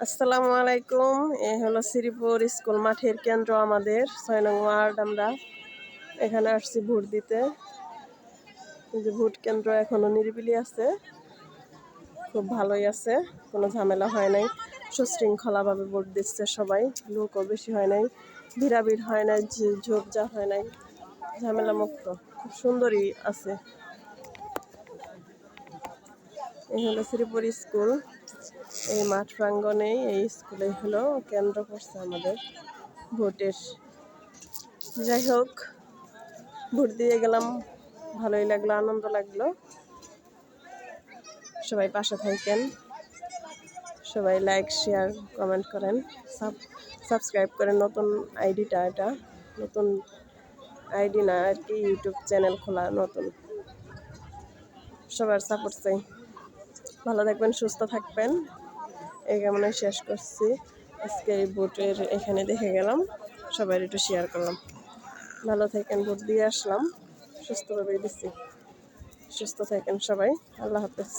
আসসালামু আলাইকুম। এ হলো শ্রীপুর স্কুল মাঠের কেন্দ্র আমাদের ৬ নং ওয়ার্ড। আমরা এখানে আসছি ভোট দিতে। যে ভোট কেন্দ্র এখনো নিরিবিলি আছে, খুব ভালোই আছে, কোনো ঝামেলা হয় নাই, সুশৃঙ্খলাভাবে ভোট দিচ্ছে সবাই, লোকও বেশি হয় নাই, ভিড়াভিড় হয় নাই, ঝোপঝাপ হয় নাই, ঝামেলা মুক্ত, খুব সুন্দরই আছে। এই হলো শ্রীপুর স্কুল। এই মাঠ প্রাঙ্গণেই এই স্কুলে হলো কেন্দ্র করছে আমাদের ভোটের। যাই হোক, ভোট দিয়ে গেলাম, ভালোই লাগলো, আনন্দ লাগলো। সবাই পাশে থাকেন, সবাই লাইক শেয়ার কমেন্ট করেন, সাবস্ক্রাইব করেন। নতুন আইডিটা, এটা নতুন আইডি না আর কি, ইউটিউব চ্যানেল খোলা নতুন। সবার সাপোর্ট চাই। ভালো থাকবেন, সুস্থ থাকবেন, এই কামনায় শেষ করছি। আজকে এই ভোটের এখানে দেখে গেলাম, সবাই একটু শেয়ার করলাম। ভালো থাকেন, ভোট দিয়ে আসলাম, সুস্থভাবে দিচ্ছি। সুস্থ থাকেন সবাই, আল্লাহ হাফেজ।